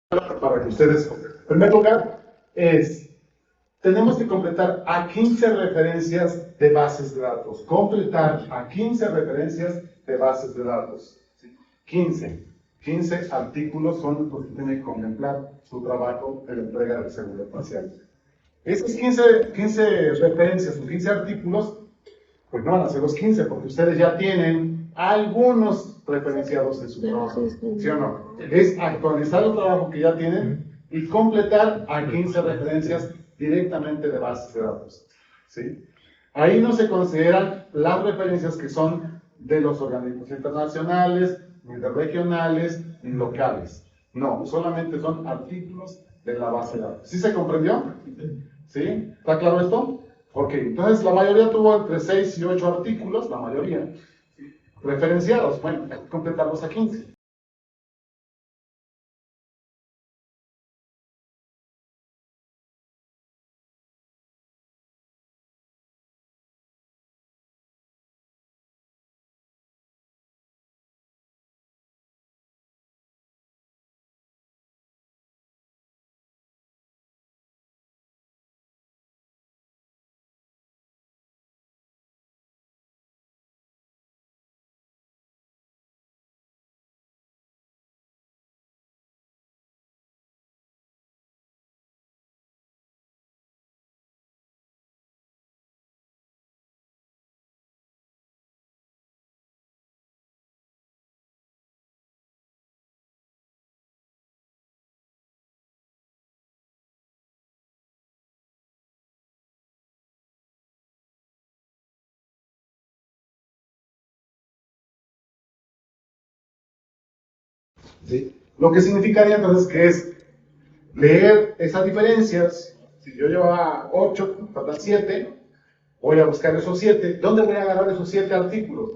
para que ustedes, en primer lugar, tenemos que completar a 15 referencias de bases de datos. Completar a 15 referencias de bases de datos. 15 artículos son los que tiene que contemplar su trabajo en la entrega de seguridad parcial. Esos 15 referencias o 15 artículos, pues no van a ser los 15, porque ustedes ya tienen algunos referenciados en su trabajo. ¿Sí o no? Es actualizar el trabajo que ya tienen y completar a 15 referencias directamente de bases de datos. ¿Sí? Ahí no se consideran las referencias que son de los organismos internacionales, ni de regionales, ni locales. No, solamente son artículos de la base de datos. ¿Sí se comprendió? ¿Sí? ¿Está claro esto? Ok, entonces la mayoría tuvo entre 6 y 8 artículos, la mayoría, referenciados. Bueno, hay que completarlos a 15. ¿Sí? Lo que significaría entonces que es leer esas diferencias. Si yo llevaba 8, faltan 7, voy a buscar esos 7. ¿Dónde voy a agarrar esos 7 artículos?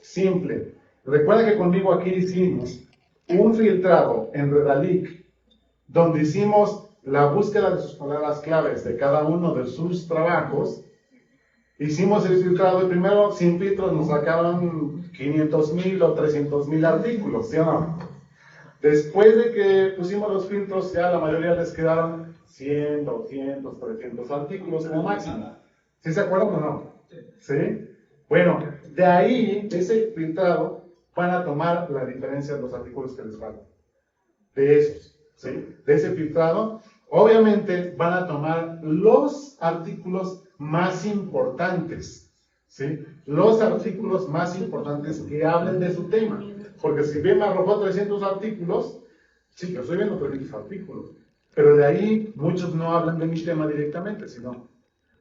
Simple. Recuerda que conmigo aquí hicimos un filtrado en Redalic, donde hicimos la búsqueda de sus palabras claves de cada uno de sus trabajos. Hicimos el filtrado y primero, sin filtros, nos sacaron 500,000 o 300,000 artículos, ¿sí o no? Después de que pusimos los filtros, ya la mayoría les quedaron 100, 200, 300 artículos como máximo. ¿Sí se acuerdan o no? ¿Sí? Bueno, de ahí, de ese filtrado, van a tomar la diferencia de los artículos que les faltan. De esos, ¿sí? De ese filtrado, obviamente van a tomar los artículos más importantes, ¿sí? Los artículos más importantes que hablen de su tema. Porque si bien me arrojó 300 artículos, sí, yo estoy viendo 300 artículos, pero de ahí muchos no hablan de mi tema directamente, sino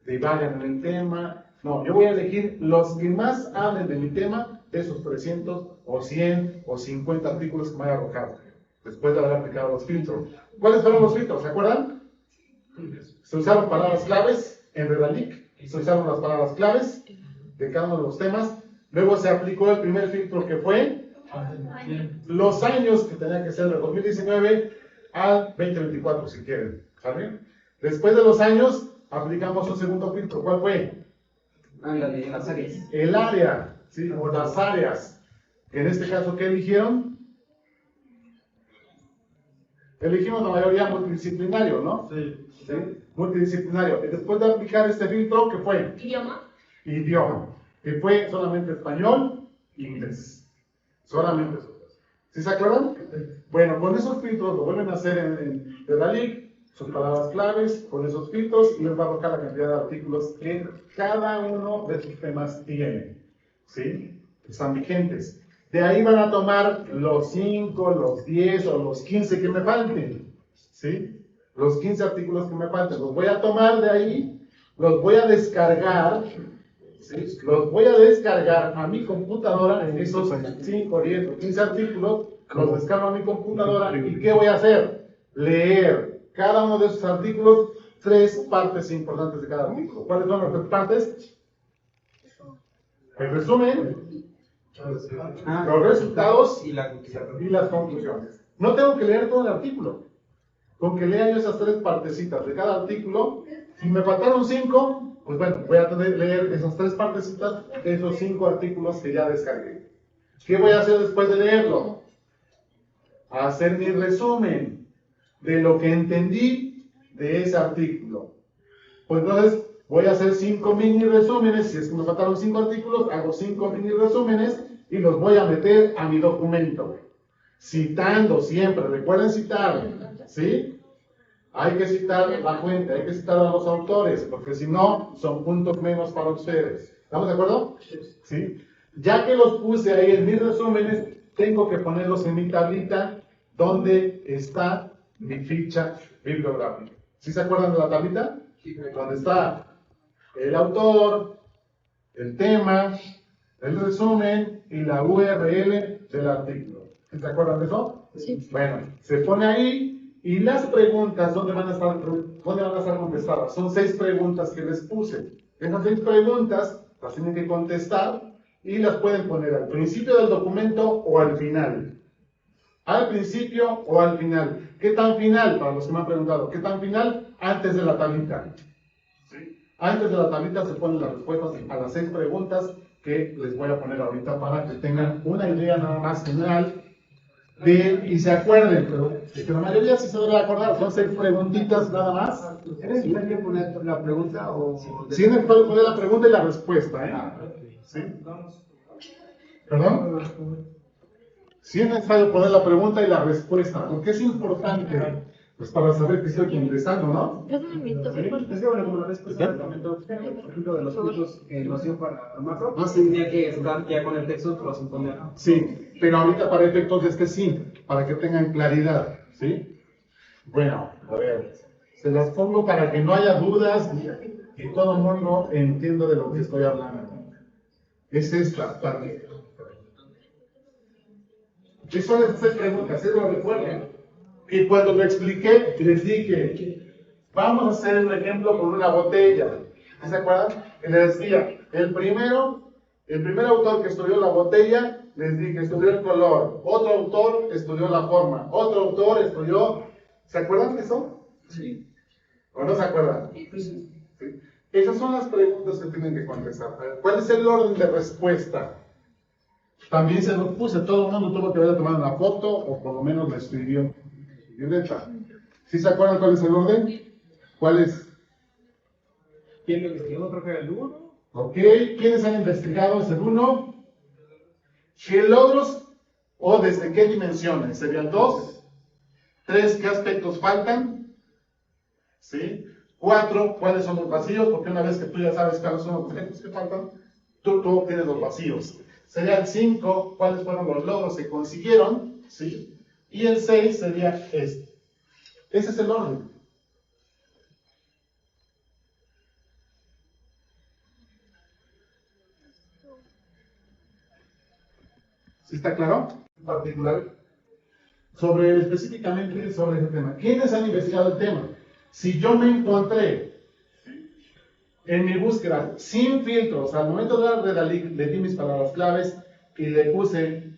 divagan en el tema. No, yo voy a elegir los que más hablen de mi tema, de esos 300 o 100 o 50 artículos que me haya arrojado, después de haber aplicado los filtros. ¿Cuáles fueron los filtros? ¿Se acuerdan? Se usaron palabras claves en Redalic, se usaron las palabras claves de cada uno de los temas. Luego se aplicó el primer filtro que fue los años que tenía que ser de 2019 al 2024, si quieren. ¿Saben? Después de los años, aplicamos un segundo filtro. ¿Cuál fue? Las áreas. El área, ¿sí? O las áreas. En este caso, ¿qué eligieron? Elegimos la mayoría multidisciplinario, ¿no? Sí. ¿Sí? Multidisciplinario. Y después de aplicar este filtro, ¿qué fue? Idioma. Idioma. Que fue solamente español e inglés. Solamente eso. ¿Sí se aclaran? Bueno, con esos filtros lo vuelven a hacer en Redalic, sus palabras claves, con esos filtros, y les va a arrojar la cantidad de artículos que cada uno de sus temas tiene. ¿Sí? Están vigentes. De ahí van a tomar los 5, los 10 o los 15 que me falten. ¿Sí? Los 15 artículos que me falten. Los voy a tomar de ahí, los voy a descargar. ¿Sí? Los voy a descargar a mi computadora, en esos 5, 10 o 15 artículos, los descargo a mi computadora y ¿qué voy a hacer? Leer cada uno de esos artículos, 3 partes importantes de cada artículo. ¿Cuáles son las 3 partes? El resumen, los resultados y las conclusiones. No tengo que leer todo el artículo. Con que lea yo esas 3 partecitas de cada artículo, si me faltaron 5, pues bueno, voy a tener que leer esas 3 partecitas de esos 5 artículos que ya descargué. ¿Qué voy a hacer después de leerlo? Hacer mi resumen. de lo que entendí de ese artículo. Pues entonces voy a hacer 5 mini resúmenes. Si es que me faltaron 5 artículos, hago 5 mini resúmenes y los voy a meter a mi documento. Citando siempre, recuerden citar, ¿sí? Hay que citar la fuente, hay que citar a los autores, porque si no, son puntos menos para ustedes. ¿Estamos de acuerdo? ¿Sí? Ya que los puse ahí en mis resúmenes, tengo que ponerlos en mi tablita donde está mi ficha bibliográfica. ¿Sí se acuerdan de la tablita? Donde está el autor, el tema, el resumen y la URL del artículo. ¿Sí se acuerdan de eso? Sí. Bueno, se pone ahí y las preguntas, ¿dónde van a estar contestadas? Son 6 preguntas que les puse. Esas 6 preguntas las tienen que contestar y las pueden poner al principio del documento o al final. Al principio o al final. ¿Qué tan final? Para los que me han preguntado, ¿qué tan final? Antes de la tablita. ¿Sí? Antes de la tablita se ponen las respuestas a las 6 preguntas que les voy a poner ahorita para que tengan una idea nada más general y se acuerden, pero que la mayoría sí se debe acordar, son 6 preguntitas nada más. ¿Es necesario poner la pregunta o...? Sí, es necesario poner la pregunta y la respuesta, ¿Sí? ¿Perdón? Sí es necesario poner la pregunta y la respuesta, porque es importante, pues para saber que estoy contestando, ¿no? Es un mito. Es que bueno, como la vez pasada comentó, por ejemplo, de los puntos noción para tomarlo, Ah, sí. tendría que estar ya con el texto, pero sin poner. Sí, pero ahorita para efectos de este sí, para que tengan claridad, ¿sí? Bueno, a ver, se las pongo para que no haya dudas y todo el mundo entienda de lo que estoy hablando. Es esta parte. ¿Qué son estas 6 preguntas? ¿Sí lo recuerdan? Y cuando lo expliqué, les dije, vamos a hacer un ejemplo con una botella. ¿Se acuerdan? Y les decía, el primer autor que estudió la botella, les dije, estudió el color. Otro autor estudió la forma. Otro autor estudió... ¿Se acuerdan de eso? Sí. ¿O no se acuerdan? Sí. ¿Sí? Esas son las preguntas que tienen que contestar. ¿Cuál es el orden de respuesta? También se lo puse, todo el mundo tuvo que haber tomado una foto o por lo menos la escribió en su libreta. ¿Sí se acuerdan cuál es el orden? ¿Cuál es? ¿Quién lo investigó? Creo que era el 1. Ok, ¿quiénes han investigado? ¿Es el 1? ¿Qué logros o desde qué dimensiones? ¿Serían 2? 3, ¿qué aspectos faltan? ¿Sí? 4, ¿cuáles son los vacíos? Porque una vez que tú ya sabes cuáles son los aspectos que faltan, tú tienes los vacíos. Sería el 5, ¿cuáles fueron los logros que consiguieron? ¿Sí? Y el 6 sería este. Ese es el orden. ¿Sí está claro? En particular, específicamente sobre ese tema. ¿Quiénes han investigado el tema? Si yo me encontré en mi búsqueda sin filtros, al momento de dar Redalic, le di mis palabras claves y le puse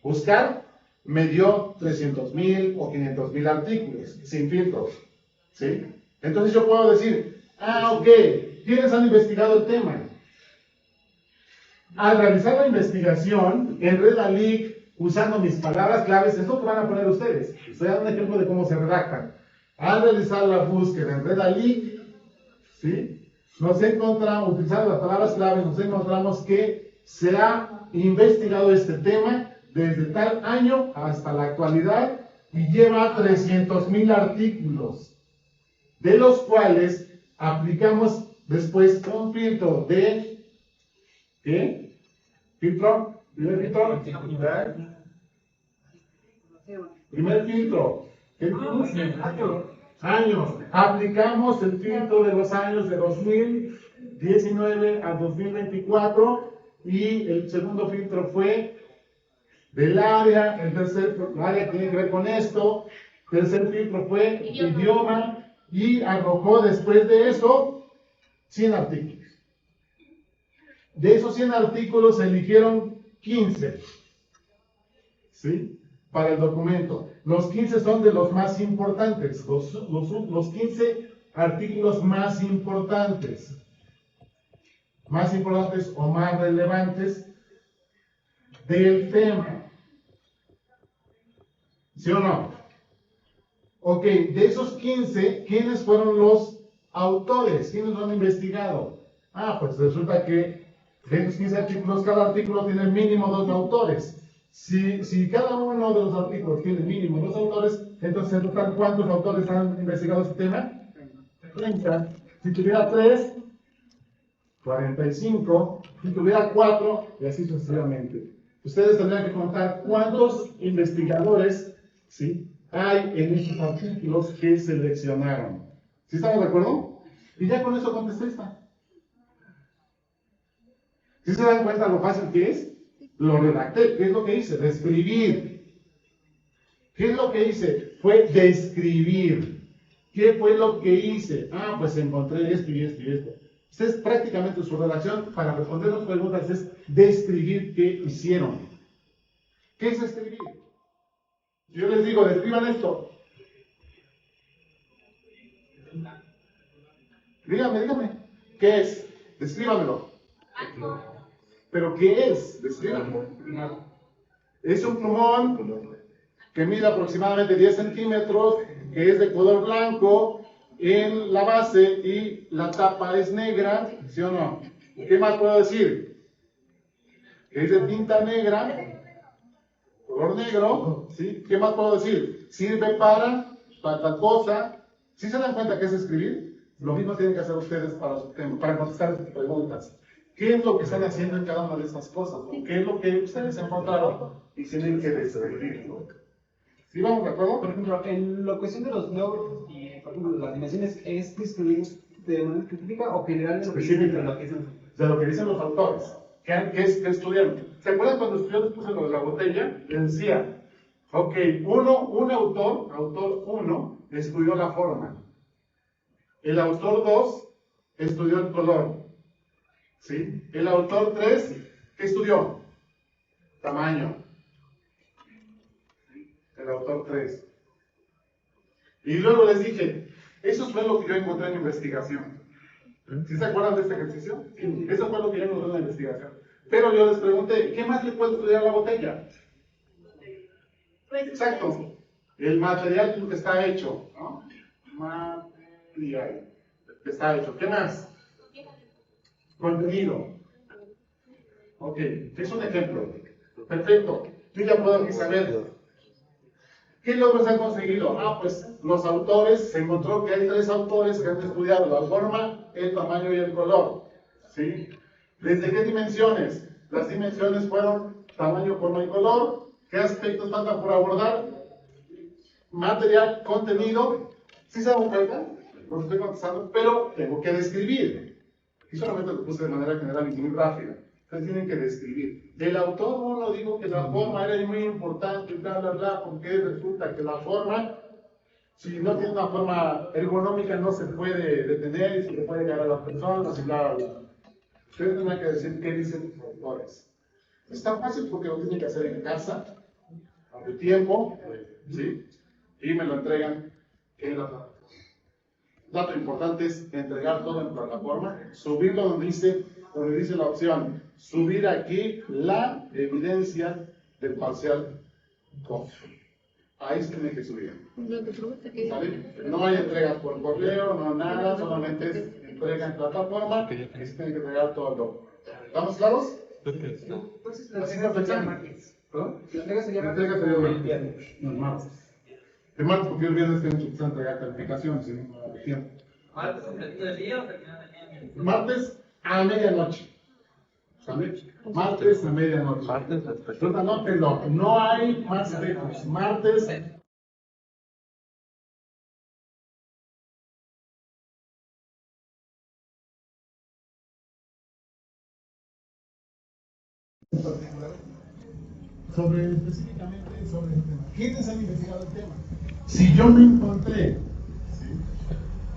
buscar, me dio 300,000 o 500,000 artículos sin filtros. ¿Sí? Entonces yo puedo decir, ok, ¿quiénes han investigado el tema? Al realizar la investigación en Redalic, usando mis palabras claves, es lo que van a poner ustedes. Estoy dando un ejemplo de cómo se redactan. Al realizar la búsqueda en Redalic, ¿sí? Nos encontramos, utilizando las palabras claves, nos encontramos que se ha investigado este tema desde tal año hasta la actualidad y lleva 300,000 artículos, de los cuales aplicamos después un filtro de, ¿qué? ¿Filtro? ¿Primer filtro? Primer filtro. ¿Qué filtro? Años. Aplicamos el filtro de los años de 2019 a 2024 y el segundo filtro fue del área, el tercer área que tiene que ver con esto, tercer filtro fue idioma y arrojó después de eso 100 artículos. De esos 100 artículos se eligieron 15, ¿sí? Para el documento. Los 15 son de los más importantes, los 15 artículos más importantes o más relevantes del tema. ¿Sí o no? Ok, de esos 15, ¿quiénes fueron los autores? ¿Quiénes lo han investigado? Ah, pues resulta que de esos 15 artículos, cada artículo tiene mínimo 2 autores. Si cada uno de los artículos tiene mínimo 2 autores, entonces en total, ¿cuántos autores han investigado este tema? 30. Si tuviera 3, 45. Si tuviera 4, y así sucesivamente. Ustedes tendrán que contar cuántos investigadores, ¿sí?, hay en estos artículos que seleccionaron. ¿Sí estamos de acuerdo? Y ya con eso contesté esta. ¿Sí se dan cuenta lo fácil que es? Lo redacté. ¿Qué es lo que hice? Describir. ¿Qué es lo que hice? Fue describir. ¿Qué fue lo que hice? Ah, pues encontré esto y esto y esto. Ustedes prácticamente su redacción para responder las preguntas es describir qué hicieron. ¿Qué es escribir? Yo les digo, describan esto. Dígame. ¿Qué es? Descríbamelo. ¿Pero qué es? Descríbamelo. Es un plumón que mide aproximadamente 10 centímetros, que es de color blanco en la base y la tapa es negra, ¿sí o no? ¿Qué más puedo decir? Que es de tinta negra, color negro, ¿sí? ¿Qué más puedo decir? Sirve para tal cosa. ¿Sí se dan cuenta que es escribir? Lo mismo tienen que hacer ustedes para su tema, para contestar estas preguntas. ¿Qué es lo que están haciendo en cada una de estas cosas? ¿Qué es lo que ustedes encontraron y tienen que describirlo? ¿Sí vamos de acuerdo? Por ejemplo, en la cuestión de los logros y, por ejemplo, las dimensiones, ¿es describir de manera específica o general Específica. de lo que dicen? De lo que dicen los autores. ¿Qué estudiaron? ¿Se acuerdan cuando estudió después de lo de la botella? Les decía, ok, un autor 1, estudió la forma. El autor 2 estudió el color. ¿Sí? El autor 3, ¿qué estudió? Tamaño. El autor 3. Y luego les dije, eso fue lo que yo encontré en investigación. ¿Sí se acuerdan de este ejercicio? Sí. Eso fue lo que yo encontré en la investigación. Pero yo les pregunté, ¿qué más le puede estudiar a la botella? Exacto. El material con que está hecho, ¿no? Material que está hecho. ¿Qué más? Contenido. Ok, es un ejemplo. Perfecto. Yo ya puedo aquí saber. ¿Qué logros han conseguido? Ah, pues los autores, se encontró que hay 3 autores que han estudiado la forma, el tamaño y el color. ¿Sí? ¿Desde qué dimensiones? Las dimensiones fueron tamaño, forma y color. ¿Qué aspectos faltan por abordar? Material, contenido. ¿Sí se dan cuenta? Lo estoy contestando, pero tengo que describir. Y solamente lo puse de manera general y muy rápida. Entonces tienen que describir. El autor 1 dijo que la forma era muy importante, bla, bla, bla, porque resulta que la forma, si no tiene una forma ergonómica, no se puede detener y se le puede llegar a las personas y bla, bla, bla. Ustedes tendrán que decir qué dicen los autores. Es tan fácil porque lo tienen que hacer en casa, a su tiempo, ¿sí? Y me lo entregan en la plataforma. Dato importante es entregar todo en plataforma, subirlo donde dice la opción, subir aquí la evidencia del parcial 2. Ahí se tiene que subir. ¿Sale? No hay entregas por correo, no nada, solamente es entrega en plataforma y se tiene que entregar todo el documento. ¿Estamos claros? Así se reflexiona. ¿Perdón? La entrega sería el viernes. No, el martes. El martes porque el viernes tengo que empezar a entregar calificaciones sin ningún tiempo. ¿Martes completito del día o terminado de mañana? Martes a medianoche. ¿Sale? Martes a medianoche. Entonces anótenlo. No hay más lejos. Martes. Específicamente sobre el tema. ¿Quiénes han investigado el tema? Si yo me encontré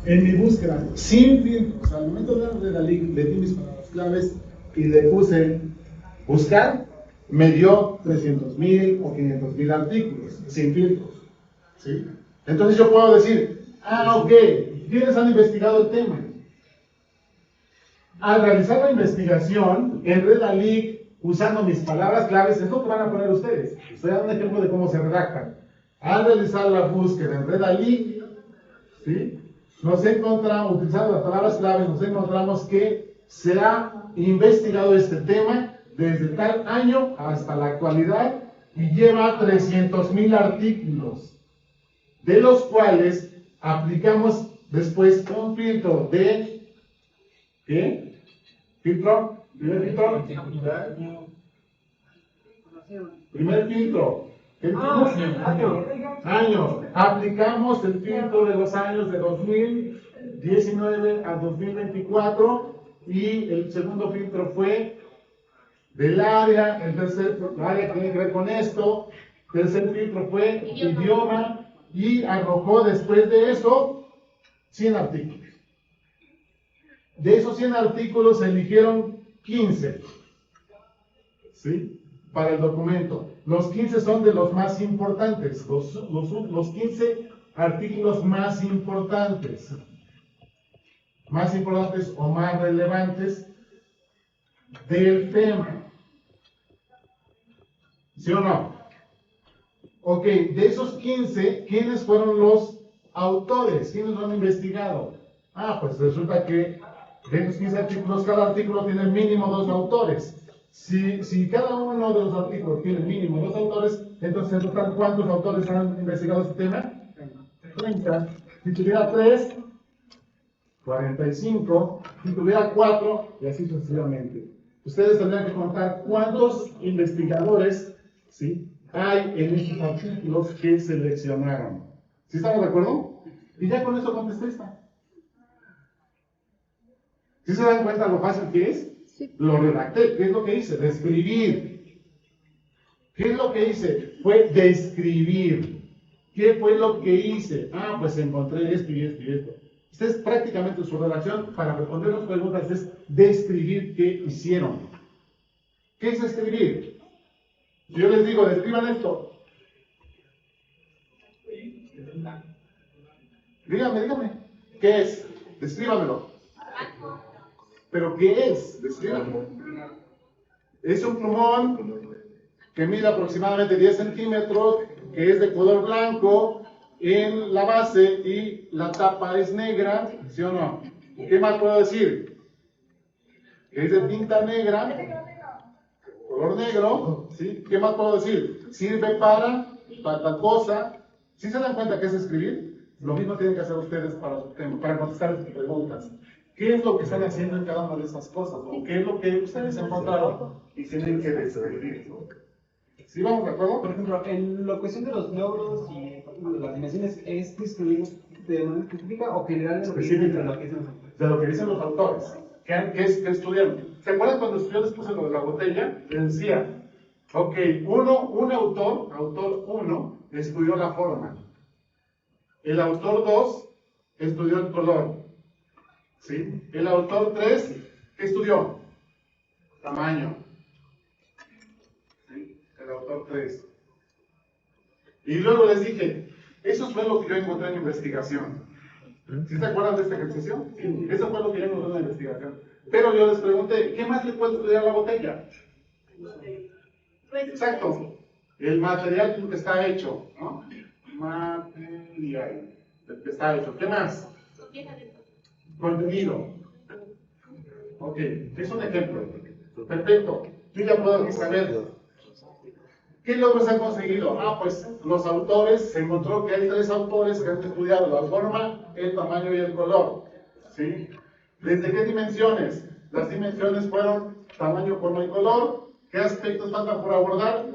en mi búsqueda sin filtros, al momento de la link, le di mis palabras claves y le puse buscar, me dio 300,000 o 500,000 artículos sin filtros. ¿Sí? Entonces yo puedo decir, ok, ¿quiénes han investigado el tema? Al realizar la investigación en Redalic, usando mis palabras claves, es lo que van a poner ustedes. Estoy dando un ejemplo de cómo se redactan. Al realizar la búsqueda en Redalí, ¿sí? Nos encontramos, utilizando las palabras claves, nos encontramos que se ha investigado este tema desde tal año hasta la actualidad y lleva 300,000 artículos, de los cuales aplicamos después un filtro de, ¿qué? ¿Filtro? ¿Primer filtro? Primer filtro. ¿Qué años. Aplicamos el filtro de los años de 2019 a 2024 y el segundo filtro fue del área, el tercer área que tiene que ver con esto, tercer filtro fue idioma y arrojó después de eso 100 artículos. De esos 100 artículos se eligieron 15, ¿sí? Para el documento. Los 15 son de los más importantes, los 15 artículos más importantes o más relevantes del tema. ¿Sí o no? Ok, de esos 15, ¿quiénes fueron los autores? ¿Quiénes lo han investigado? Ah, pues resulta que de esos 15 artículos, cada artículo tiene mínimo 2 autores. Si cada uno de los artículos tiene mínimo 2 autores, entonces en total, ¿cuántos autores han investigado este tema? 30. Si tuviera 3, 45. Si tuviera 4, y así sucesivamente. Ustedes tendrán que contar cuántos investigadores, ¿sí?, hay en estos artículos que seleccionaron. ¿Sí estamos de acuerdo? Y ya con eso contesté esta. ¿Sí se dan cuenta lo fácil que es? Sí. Lo redacté. ¿Qué es lo que hice? Describir. ¿Qué es lo que hice? Fue describir. ¿Qué fue lo que hice? Ah, pues encontré esto y esto y esto. Ustedes prácticamente su redacción para responder las preguntas es describir qué hicieron. ¿Qué es escribir? Si yo les digo, describan esto. Dígame. ¿Qué es? Descríbamelo. ¿Pero qué es? Descríbamelo. Es un plumón que mide aproximadamente 10 centímetros, que es de color blanco en la base y la tapa es negra, ¿sí o no? ¿Qué más puedo decir? Que es de tinta negra, color negro, ¿sí? ¿Qué más puedo decir? Sirve para tal cosa. ¿Sí se dan cuenta que es escribir? Lo mismo tienen que hacer ustedes para contestar estas preguntas. ¿Qué es lo que están haciendo en cada una de esas cosas? ¿O qué es lo que ustedes encontraron y tienen que describir? ¿Sí vamos de acuerdo? Por ejemplo, en la cuestión de los logros y por ejemplo, las dimensiones, ¿es distribuido de manera específica o general Específica de lo que dicen los autores? ¿Qué estudiaron? ¿Se acuerdan cuando estudió después de lo de la botella? Les decía, ok, un autor 1, estudió la forma. El autor 2 estudió el color. ¿Sí? El autor 3, ¿qué estudió? Tamaño. ¿Sí? El autor 3. Y luego les dije, eso fue lo que yo encontré en investigación. ¿Sí se acuerdan de este ejercicio? Sí. Eso fue lo que yo encontré en la investigación. Pero yo les pregunté, ¿qué más le puede estudiar a la botella? Exacto. El material con que está hecho, ¿no? Material del que está hecho. ¿Qué más? Contenido. Ok, es un ejemplo. Perfecto. Yo ya puedo saber. ¿Qué logros han conseguido? Ah, pues los autores, se encontró que hay 3 autores que han estudiado la forma, el tamaño y el color. ¿Sí? ¿Desde qué dimensiones? Las dimensiones fueron tamaño, forma y color. ¿Qué aspectos faltan por abordar?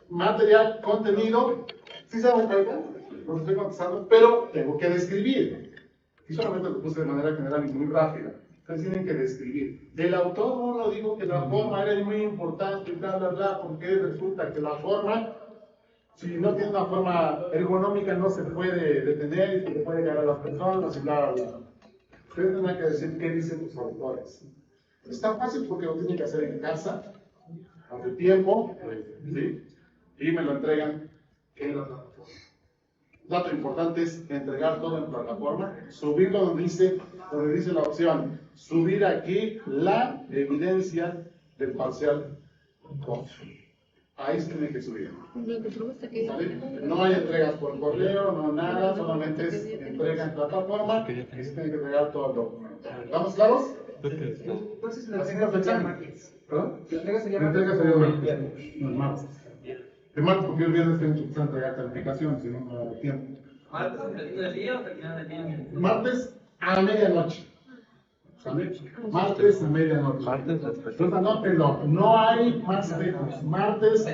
Material, contenido. ¿Sí se dan cuenta? Los estoy contestando, pero tengo que describir. Y solamente lo puse de manera general y muy rápida. Entonces tienen que describir. El autor no lo dijo que la forma era muy importante y bla, bla, bla, porque resulta que la forma, si no tiene una forma ergonómica, no se puede detener y se le puede caer a las personas y bla, bla, bla. Ustedes tendrán que decir qué dicen los autores. Es tan fácil porque lo tienen que hacer en casa, hace tiempo, ¿sí? Y me lo entregan en la plataforma. Dato importante es entregar todo en plataforma, subirlo donde dice la opción, subir aquí la evidencia del parcial 2. ahí se tiene que subir. Lo que te gusta que ¿Sale? No hay entregas por correo, no nada, solamente es entrega en plataforma y se tiene que entregar todo el documento. ¿Estamos claros? Entonces, la Así entrega que sería pensamos. martes. ¿Perdón? La entrega sería La entrega sería martes. martes. No, el martes. El martes, porque el viernes tengo que empezar a entregar calificaciones, si no me da tiempo. ¿Martes al principio del día o terminado del día? Martes a medianoche. ¿Sale? Martes a medianoche. Entonces anótenlo, no hay más lejos. Martes